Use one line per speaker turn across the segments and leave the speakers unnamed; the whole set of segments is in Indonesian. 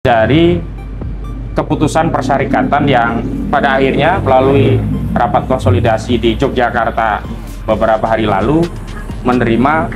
dari keputusan persyarikatan yang pada akhirnya melalui rapat konsolidasi di Yogyakarta beberapa hari lalu menerima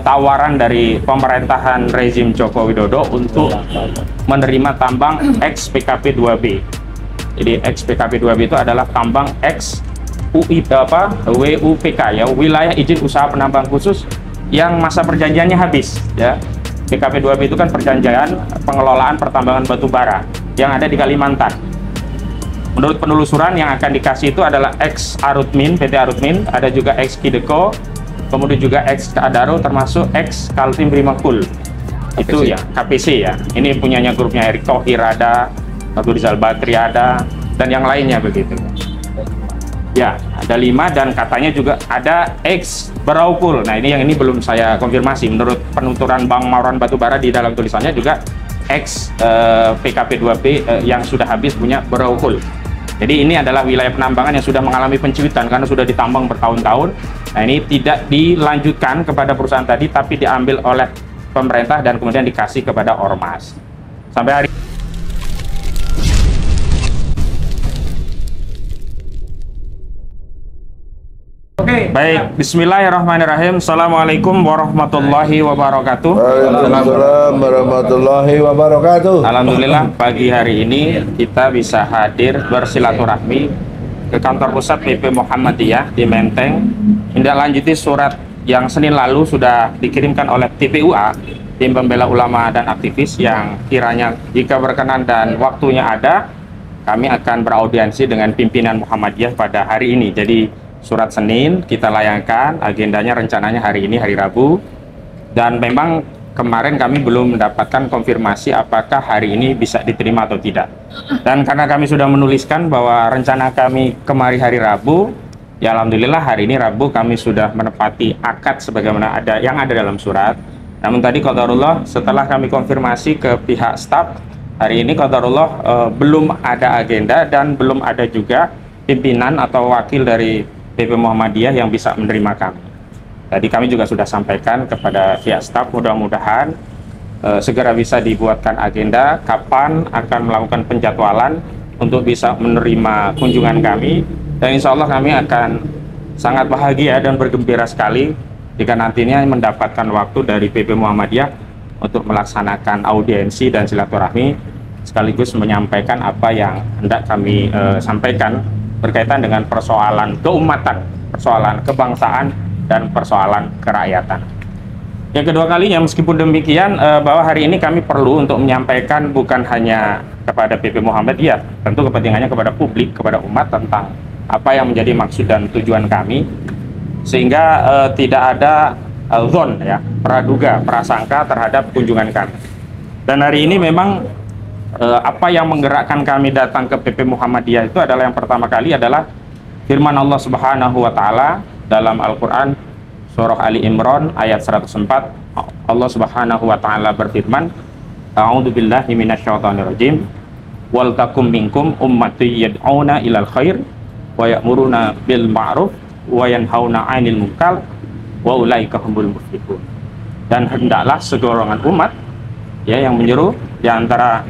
tawaran dari pemerintahan rezim Joko Widodo untuk menerima tambang ex PKP 2B. Jadi ex PKP 2B itu adalah tambang ex WUPK ya, wilayah izin usaha penambang khusus yang masa perjanjiannya habis ya. PKP 2B itu kan perjanjian pengelolaan pertambangan batu bara yang ada di Kalimantan. Menurut penelusuran yang akan dikasih itu adalah ex Arutmin, PT Arutmin, ada juga ex Kideko, kemudian juga ex Adaro, termasuk ex Kaltim Rimakul. Itu ya KPC ya. Ini punyanya grupnya Erick Thohir ada, Abu Rizal Bakri ada, dan yang lainnya begitu. Ya, ada 5 dan katanya juga ada ex Beraukul. Nah, ini belum saya konfirmasi. Menurut penuturan Bang Mauran Batubara di dalam tulisannya juga ex PKP 2B yang sudah habis punya Beraukul. Jadi ini adalah wilayah penambangan yang sudah mengalami pencuitan karena sudah ditambang bertahun-tahun. Nah, ini tidak dilanjutkan kepada perusahaan tadi, tapi diambil oleh pemerintah dan kemudian dikasih kepada ormas. Sampai hari Oke, baik. Bismillahirrahmanirrahim. Assalamualaikum warahmatullahi wabarakatuh.
Waalaikumsalam warahmatullahi wabarakatuh.
Alhamdulillah pagi hari ini kita bisa hadir bersilaturahmi ke kantor pusat PP Muhammadiyah di Menteng. Menindaklanjuti surat yang Senin lalu sudah dikirimkan oleh TPUA, Tim Pembela Ulama dan Aktivis, yang kiranya jika berkenan dan waktunya ada, kami akan beraudiensi dengan pimpinan Muhammadiyah pada hari ini. Jadi surat Senin kita layangkan, agendanya rencananya hari ini, hari Rabu, dan memang kemarin kami belum mendapatkan konfirmasi apakah hari ini bisa diterima atau tidak. Dan karena kami sudah menuliskan bahwa rencana kami kemari hari Rabu, ya alhamdulillah hari ini Rabu kami sudah menepati akad sebagaimana yang ada dalam surat. Namun tadi qadarullah setelah kami konfirmasi ke pihak staf, hari ini qadarullah belum ada agenda dan belum ada juga pimpinan atau wakil dari PP Muhammadiyah yang bisa menerima kami. Tadi kami juga sudah sampaikan kepada pihak staf, mudah-mudahan segera bisa dibuatkan agenda kapan akan melakukan penjadwalan untuk bisa menerima kunjungan kami, dan insya Allah kami akan sangat bahagia dan bergembira sekali jika nantinya mendapatkan waktu dari PP Muhammadiyah untuk melaksanakan audiensi dan silaturahmi sekaligus menyampaikan apa yang hendak kami sampaikan berkaitan dengan persoalan keumatan, persoalan kebangsaan, dan persoalan kerakyatan. Yang kedua kalinya, meskipun demikian, bahwa hari ini kami perlu untuk menyampaikan bukan hanya kepada PP Muhammadiyah, tentu kepentingannya kepada publik, kepada umat tentang apa yang menjadi maksud dan tujuan kami, sehingga tidak ada zon ya, praduga, prasangka terhadap kunjungan kami. Dan hari ini memang apa yang menggerakkan kami datang ke PP Muhammadiyah itu adalah yang pertama kali adalah firman Allah Subhanahu wa taala dalam Al-Qur'an surah Ali Imran ayat 104. Allah Subhanahu wa taala berfirman, A'udzubillahi minasyaitonirrajim. Wal takum minkum ummatun yad'una ilal khair wa ya'muruna bil ma'ruf wa yanhauna 'anil munkar wa ulaika humul muflihun. Dan hendaklah segolongan umat ya yang menyeru di antara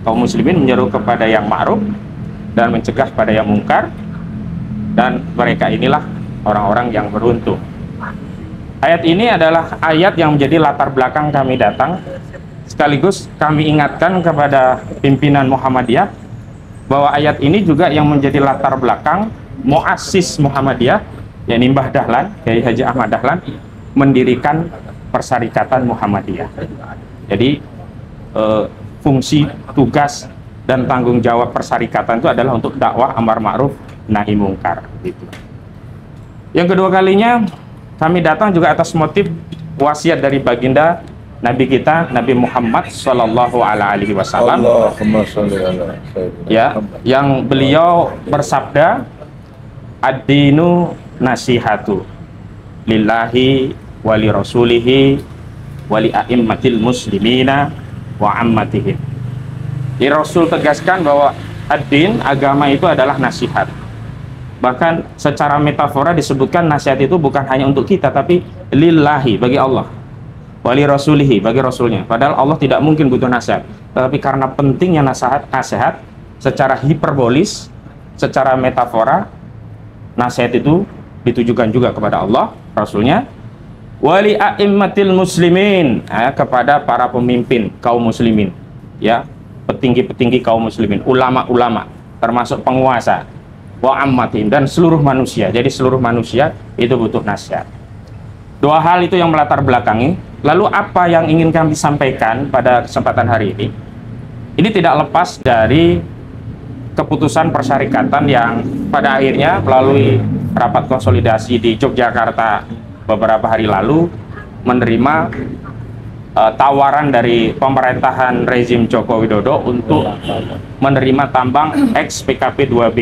kaum muslimin, menyeru kepada yang ma'ruf dan mencegah pada yang mungkar, dan mereka inilah orang-orang yang beruntung. Ayat ini adalah ayat yang menjadi latar belakang kami datang, sekaligus kami ingatkan kepada pimpinan Muhammadiyah bahwa ayat ini juga yang menjadi latar belakang muassis Muhammadiyah, yakni Mbah Dahlan, Kiai Haji Ahmad Dahlan, mendirikan Persyarikatan Muhammadiyah. Jadi fungsi, tugas, dan tanggung jawab persyarikatan itu adalah untuk dakwah amar ma'ruf nahi mungkar gitu. Yang kedua kalinya kami datang juga atas motif wasiat dari baginda Nabi kita, Nabi Muhammad Shallallahu Alaihi Wasallam, ya, yang beliau bersabda, ad-dinu nasihatu lillahi wali rasulihi wali a'immatil muslimina wa ammatihim. Jadi Rasul tegaskan bahwa ad-din, agama itu adalah nasihat. Bahkan secara metafora disebutkan nasihat itu bukan hanya untuk kita, tapi lillahi, bagi Allah. wali rasulihi, bagi rasulnya. Padahal Allah tidak mungkin butuh nasihat, tapi karena pentingnya nasihat secara hiperbolis, secara metafora, nasihat itu ditujukan juga kepada Allah, rasulnya, wali a'immatil muslimin, kepada para pemimpin kaum muslimin, ya, petinggi-petinggi kaum muslimin, ulama-ulama, termasuk penguasa, wa ammatin, dan seluruh manusia. Jadi seluruh manusia itu butuh nasihat. Dua hal itu yang melatar belakangi. Lalu apa yang ingin kami sampaikan pada kesempatan hari ini? Ini tidak lepas dari keputusan persyarikatan yang pada akhirnya melalui rapat konsolidasi di Yogyakarta beberapa hari lalu menerima tawaran dari pemerintahan rezim Joko Widodo untuk menerima tambang ex PKP 2B.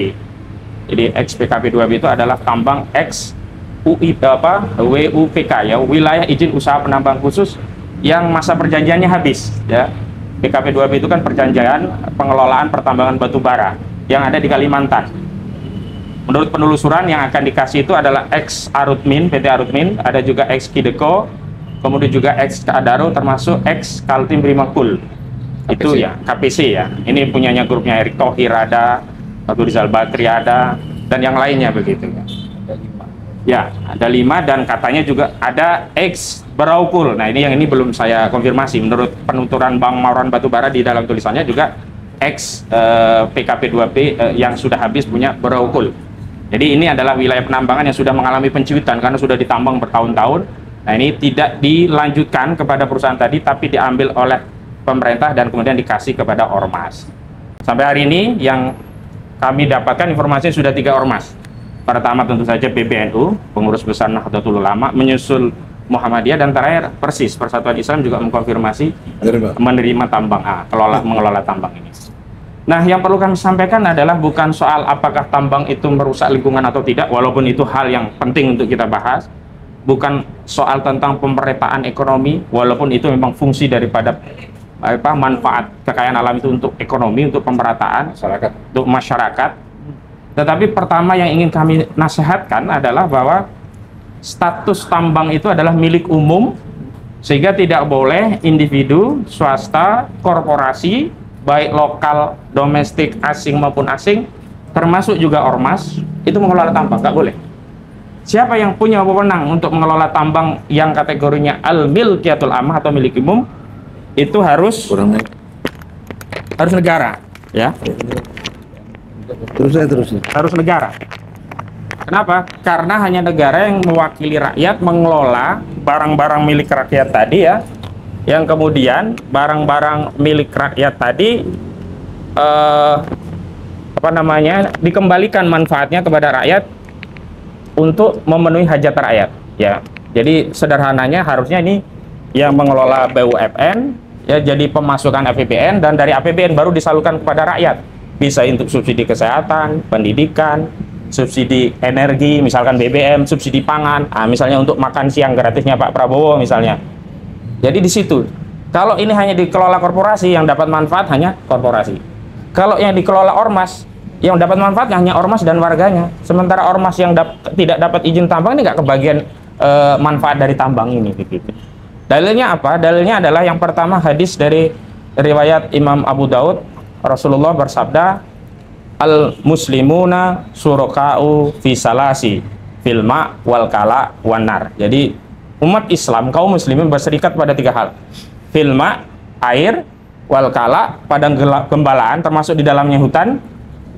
Jadi ex PKP 2B itu adalah tambang ex WUPK, ya, wilayah izin usaha penambang khusus, yang masa perjanjiannya habis, ya. PKP 2B itu kan perjanjian pengelolaan pertambangan batu bara yang ada di Kalimantan. Menurut penelusuran yang akan dikasih itu adalah ex Arutmin, PT Arutmin, ada juga ex Kideko, kemudian juga ex Adaro, termasuk ex Kaltim Primakul. Itu ya KPC, ya. Ini punyanya grupnya Erick Thohir ada, Abu Rizal Bakri ada, dan yang lainnya begitu, ya. Ya, ada 5, dan katanya juga ada ex Beraukul. Nah, ini belum saya konfirmasi. Menurut penuturan Bang Mauran Batubara di dalam tulisannya juga ex PKP 2B yang sudah habis punya Beraukul. Jadi ini adalah wilayah penambangan yang sudah mengalami penciutan karena sudah ditambang bertahun-tahun. Nah, ini tidak dilanjutkan kepada perusahaan tadi, tapi diambil oleh pemerintah dan kemudian dikasih kepada ormas. Sampai hari ini yang kami dapatkan informasinya sudah 3 ormas. Pertama tentu saja PBNU, pengurus besar Nahdlatul Ulama, menyusul Muhammadiyah, dan terakhir Persis, Persatuan Islam juga mengkonfirmasi menerima tambang mengelola tambang ini. Nah, yang perlu kami sampaikan adalah bukan soal apakah tambang itu merusak lingkungan atau tidak, walaupun itu hal yang penting untuk kita bahas. Bukan soal tentang pemerataan ekonomi, walaupun itu memang fungsi daripada manfaat kekayaan alam itu untuk ekonomi, untuk pemerataan masyarakat, untuk masyarakat. Tetapi pertama yang ingin kami nasihatkan adalah bahwa status tambang itu adalah milik umum, sehingga tidak boleh individu, swasta, korporasi, baik lokal, domestik, asing maupun asing, termasuk juga ormas, itu mengelola tambang, nggak boleh. Siapa yang punya wewenang untuk mengelola tambang yang kategorinya al-milkiyatul ammah atau milik umum, itu harus negara, ya. Harus negara. Kenapa? Karena hanya negara yang mewakili rakyat mengelola barang-barang milik rakyat tadi, ya, yang kemudian barang-barang milik rakyat tadi dikembalikan manfaatnya kepada rakyat untuk memenuhi hajat rakyat, ya. Jadi sederhananya harusnya ini yang mengelola BUMN, ya, jadi pemasukan APBN, dan dari APBN baru disalurkan kepada rakyat. Bisa untuk subsidi kesehatan, pendidikan, subsidi energi, misalkan BBM, subsidi pangan, misalnya untuk makan siang gratisnya Pak Prabowo misalnya. Jadi di situ, kalau ini hanya dikelola korporasi, yang dapat manfaat hanya korporasi. Kalau yang dikelola ormas, yang dapat manfaat hanya ormas dan warganya. Sementara ormas yang tidak dapat izin tambang ini nggak kebagian manfaat dari tambang ini. Gitu. Dalilnya apa? Dalilnya adalah yang pertama hadis dari riwayat Imam Abu Daud. Rasulullah bersabda, al-muslimuna suraka'u fi salasi fil ma' wal kala wan nar. Jadi umat Islam, kaum muslimin berserikat pada 3 hal. Fil ma', air, wal kala, padang gembalaan termasuk di dalamnya hutan,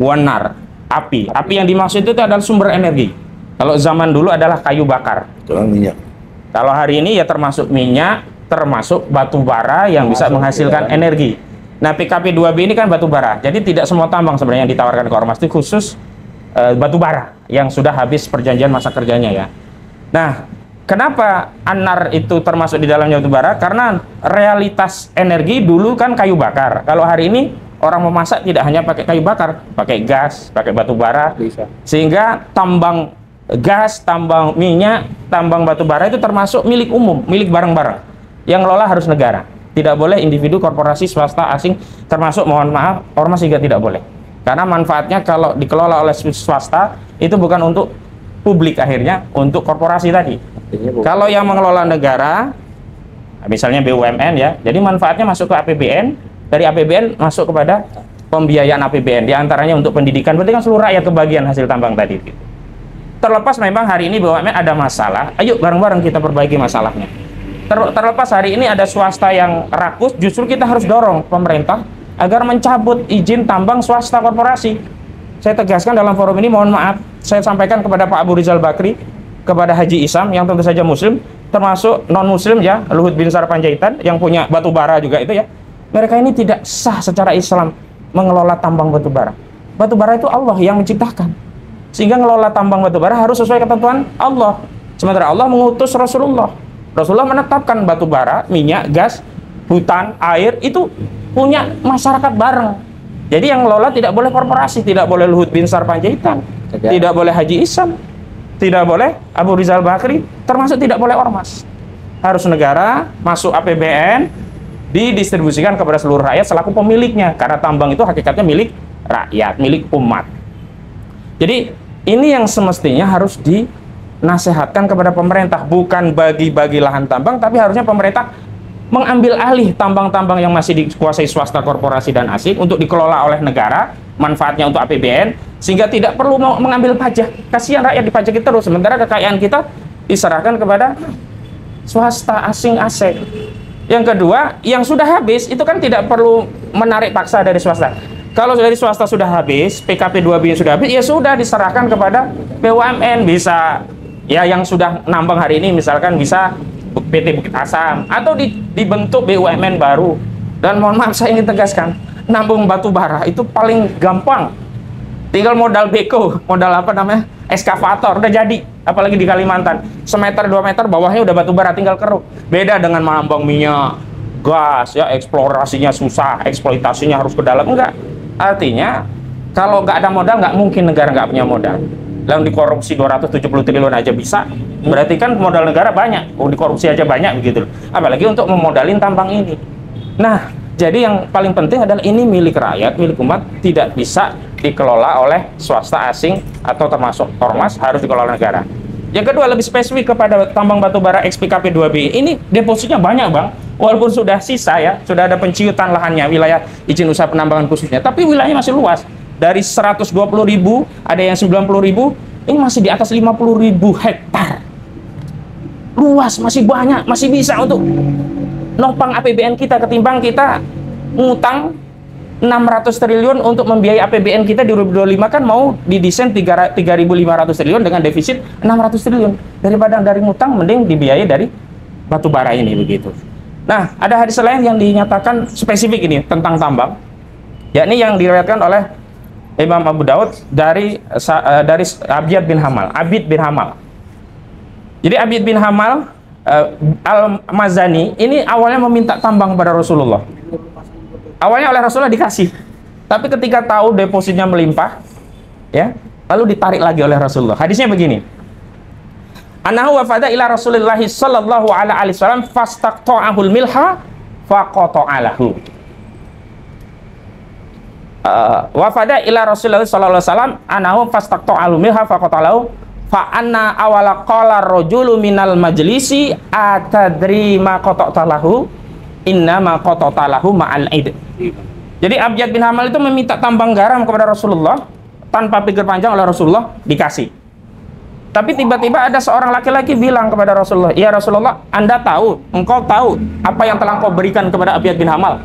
wan nar, api. Api yang dimaksud itu adalah sumber energi. Kalau zaman dulu adalah kayu bakar. Minyak. Kalau hari ini ya termasuk minyak, termasuk batu bara yang bisa menghasilkan energi. Nah, PKP 2B ini kan batu bara, jadi tidak semua tambang sebenarnya yang ditawarkan ke ormas, itu khusus batu bara yang sudah habis perjanjian masa kerjanya, ya. Nah, kenapa An-Nar itu termasuk di dalamnya batu bara? Karena realitas energi dulu kan kayu bakar. Kalau hari ini orang memasak tidak hanya pakai kayu bakar, pakai gas, pakai batu bara, sehingga tambang gas, tambang minyak, tambang batu bara itu termasuk milik umum, milik bareng-bareng. Yang ngelola harus negara. Tidak boleh individu, korporasi, swasta, asing, termasuk mohon maaf ormas juga tidak boleh. Karena manfaatnya kalau dikelola oleh swasta itu bukan untuk publik, akhirnya untuk korporasi tadi. Kalau yang mengelola negara, misalnya BUMN ya. Jadi manfaatnya masuk ke APBN, dari APBN masuk kepada pembiayaan APBN, diantaranya untuk pendidikan. Berarti kan seluruh rakyat kebagian hasil tambang tadi. Terlepas memang hari ini BUMN ada masalah, ayo bareng-bareng kita perbaiki masalahnya. Terlepas hari ini ada swasta yang rakus, justru kita harus dorong pemerintah agar mencabut izin tambang swasta korporasi. Saya tegaskan dalam forum ini, mohon maaf, saya sampaikan kepada Pak Abu Rizal Bakri, kepada Haji Isam yang tentu saja muslim, termasuk non-muslim ya, Luhut Binsar Panjaitan yang punya batu bara juga itu ya. Mereka ini tidak sah secara Islam mengelola tambang batu bara. Batu bara itu Allah yang menciptakan. Sehingga ngelola tambang batu bara harus sesuai ketentuan Allah. Sementara Allah mengutus Rasulullah. Rasulullah menetapkan batu bara, minyak, gas, hutan, air itu punya masyarakat bareng. Jadi yang ngelola tidak boleh korporasi, tidak boleh Luhut Binsar Panjaitan, tidak boleh Haji Isam, tidak boleh Abu Rizal Bakri, termasuk tidak boleh ormas. Harus negara, masuk APBN, didistribusikan kepada seluruh rakyat selaku pemiliknya, karena tambang itu hakikatnya milik rakyat, milik umat. Jadi ini yang semestinya harus dinasehatkan kepada pemerintah, bukan bagi-bagi lahan tambang, tapi harusnya pemerintah mengambil alih tambang-tambang yang masih dikuasai swasta, korporasi, dan asing untuk dikelola oleh negara, manfaatnya untuk APBN, sehingga tidak perlu mengambil pajak. Kasihan rakyat dipajaki terus, sementara kekayaan kita diserahkan kepada swasta asing. Yang kedua, yang sudah habis itu kan tidak perlu menarik paksa dari swasta. Kalau dari swasta sudah habis, PKP 2B sudah habis, ya sudah diserahkan kepada BUMN. Bisa ya, yang sudah nambang hari ini misalkan bisa PT Bukit Asam, atau dibentuk BUMN baru. Dan mohon maaf, saya ingin tegaskan, nambung batu bara itu paling gampang, tinggal modal beko, modal apa namanya, eskavator, udah jadi. Apalagi di Kalimantan, semeter 2 meter bawahnya udah batu bara, tinggal keruk. Beda dengan menambang minyak, gas ya, eksplorasinya susah, eksploitasinya harus ke dalam. Enggak, artinya kalau nggak ada modal, nggak mungkin negara nggak punya modal. Yang dikorupsi 270 triliun aja bisa, berarti kan modal negara banyak. Dikorupsi aja banyak begitu, apalagi untuk memodalin tambang ini. Nah, jadi yang paling penting adalah ini milik rakyat, milik umat, tidak bisa dikelola oleh swasta asing atau termasuk ormas, harus dikelola negara. Yang kedua, lebih spesifik kepada tambang batu bara XPKP 2B. Ini depositnya banyak, Bang. Walaupun sudah sisa ya, sudah ada penciutan lahannya, wilayah izin usaha penambangan khususnya, tapi wilayahnya masih luas. Dari 120.000, ada yang 90.000, ini masih di atas 50.000 hektar. Luas, masih banyak, masih bisa untuk nopang APBN kita, ketimbang kita ngutang 600 triliun untuk membiayai APBN kita di 2025, kan mau didesain 3.500 triliun dengan defisit 600 triliun. Daripada dari ngutang, mending dibiayai dari batu bara ini begitu. Nah, ada hadis lain yang dinyatakan spesifik ini tentang tambang, yakni yang diriwayatkan oleh Imam Abu Daud dari Abid bin Hamal. Jadi Abid bin Hamal Al-Mazani ini awalnya meminta tambang pada Rasulullah. Awalnya oleh Rasulullah dikasih, tapi ketika tahu depositnya melimpah, ya, lalu ditarik lagi oleh Rasulullah. Hadisnya begini: Anahu wafada ila Rasulillah sallallahu alaihi wasallam fastaqta'ahul milha faqata'alahu. Wafada ila Rasulullah sallallahu alaihi wasallam anahu fastaqta'ahul milha faqata'alahu fa anna awala qala rajulu minal majlisi atadri ma qata'talahu inna ma qata'talahu ma'al id. Jadi Abjad bin Hamal itu meminta tambang garam kepada Rasulullah, tanpa pikir panjang oleh Rasulullah dikasih. Tapi tiba-tiba ada seorang laki-laki bilang kepada Rasulullah, "Ya Rasulullah, Anda tahu, engkau tahu apa yang telah engkau berikan kepada Abjad bin Hamal?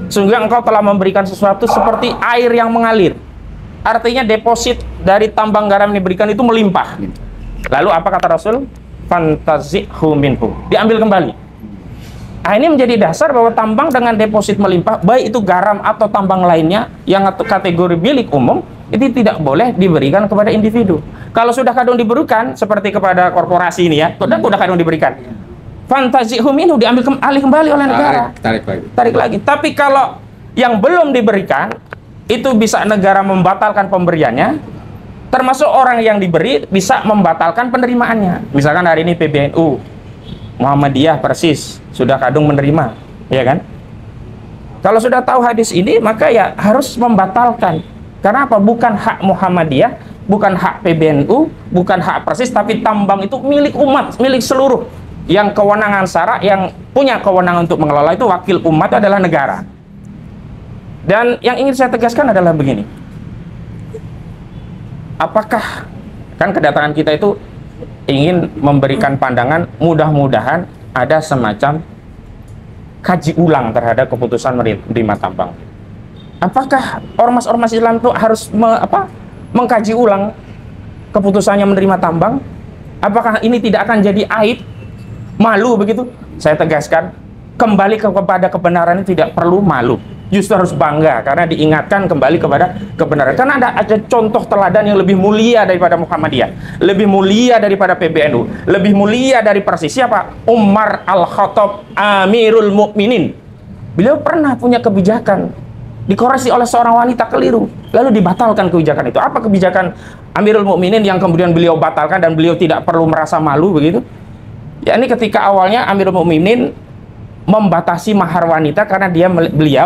Sehingga engkau telah memberikan sesuatu seperti air yang mengalir." Artinya deposit dari tambang garam ini berikan itu melimpah. Lalu apa kata Rasul? Fantazihu minhu. Diambil kembali. Nah, ini menjadi dasar bahwa tambang dengan deposit melimpah, baik itu garam atau tambang lainnya yang kategori milik umum, itu tidak boleh diberikan kepada individu. Kalau sudah kadung diberikan, seperti kepada korporasi ini ya, sudah kadung diberikan, fantazihu minhu, diambil alih kembali oleh negara. Tarik lagi. Tapi kalau yang belum diberikan, itu bisa negara membatalkan pemberiannya, termasuk orang yang diberi bisa membatalkan penerimaannya. Misalkan hari ini PBNU, Muhammadiyah, Persis, sudah kadung menerima, ya kan? Kalau sudah tahu hadis ini, maka ya harus membatalkan. Karena apa? Bukan hak Muhammadiyah, bukan hak PBNU, bukan hak Persis, tapi tambang itu milik umat, milik seluruh yang kewenangan syarak, yang punya kewenangan untuk mengelola itu wakil umat adalah negara. Dan yang ingin saya tegaskan adalah begini. Apakah kan kedatangan kita itu ingin memberikan pandangan, mudah-mudahan ada semacam kaji ulang terhadap keputusan menerima tambang. Apakah ormas-ormas Islam itu harus mengkaji ulang keputusannya menerima tambang? Apakah ini tidak akan jadi aib, malu begitu? Saya tegaskan, kembali kepada kebenaran itu tidak perlu malu. Justru harus bangga karena diingatkan kembali kepada kebenaran. Karena ada contoh teladan yang lebih mulia daripada Muhammadiyah, lebih mulia daripada PBNU, lebih mulia dari Persis. Siapa? Umar Al-Khattab, Amirul Mukminin. Beliau pernah punya kebijakan, dikoreksi oleh seorang wanita keliru, lalu dibatalkan kebijakan itu. Apa kebijakan Amirul Mukminin yang kemudian beliau batalkan dan beliau tidak perlu merasa malu begitu? Ya, ini ketika awalnya Amirul Mukminin membatasi mahar wanita karena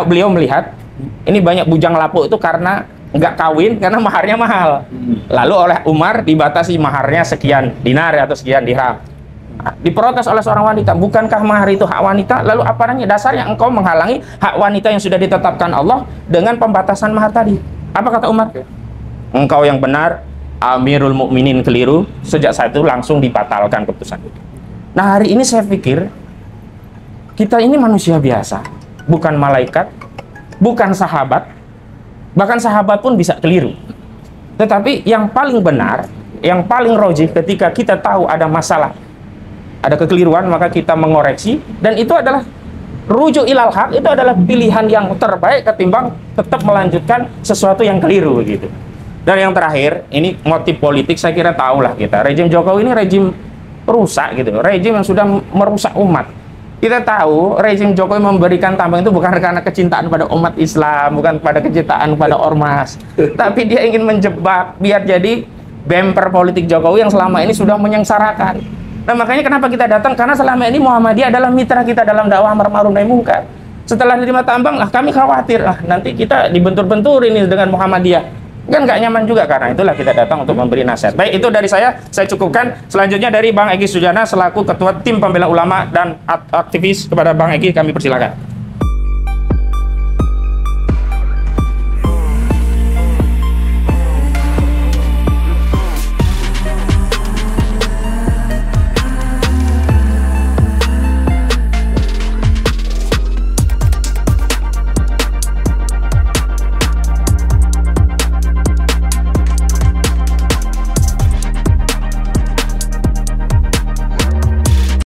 beliau melihat ini banyak bujang lapuk itu karena nggak kawin karena maharnya mahal. Lalu oleh Umar dibatasi maharnya sekian dinar atau sekian dirham. Diprotes oleh seorang wanita, bukankah mahar itu hak wanita? Lalu apa dasarnya engkau menghalangi hak wanita yang sudah ditetapkan Allah dengan pembatasan mahar tadi? Apa kata Umar? Engkau yang benar, Amirul Mukminin keliru. Sejak saat itu langsung dibatalkan keputusan itu. Nah, hari ini saya pikir kita ini manusia biasa, bukan malaikat, bukan sahabat, bahkan sahabat pun bisa keliru. Tetapi yang paling benar, yang paling rojih ketika kita tahu ada masalah, ada kekeliruan, maka kita mengoreksi, dan itu adalah rujuk ilal haq, itu adalah pilihan yang terbaik ketimbang tetap melanjutkan sesuatu yang keliru gitu. Dan yang terakhir, ini motif politik, saya kira tahulah kita, rejim Jokowi ini rejim rusak gitu, rejim yang sudah merusak umat. Kita tahu rejim Jokowi memberikan tambang itu bukan karena kecintaan pada umat Islam, bukan pada kecintaan pada ormas, tapi dia ingin menjebak biar jadi bemper politik Jokowi yang selama ini sudah menyengsarakan. Nah, makanya kenapa kita datang, karena selama ini Muhammadiyah adalah mitra kita dalam dakwah amar ma'ruf nahi munkar. Setelah menerima tambang, kami khawatir nanti kita dibentur-bentur ini dengan Muhammadiyah. Kan nggak nyaman juga, karena itulah kita datang untuk memberi nasihat. Baik, itu dari saya cukupkan. Selanjutnya dari Bang Egy Sujana selaku Ketua Tim Pembela Ulama dan aktivis, kepada Bang Egy kami persilakan.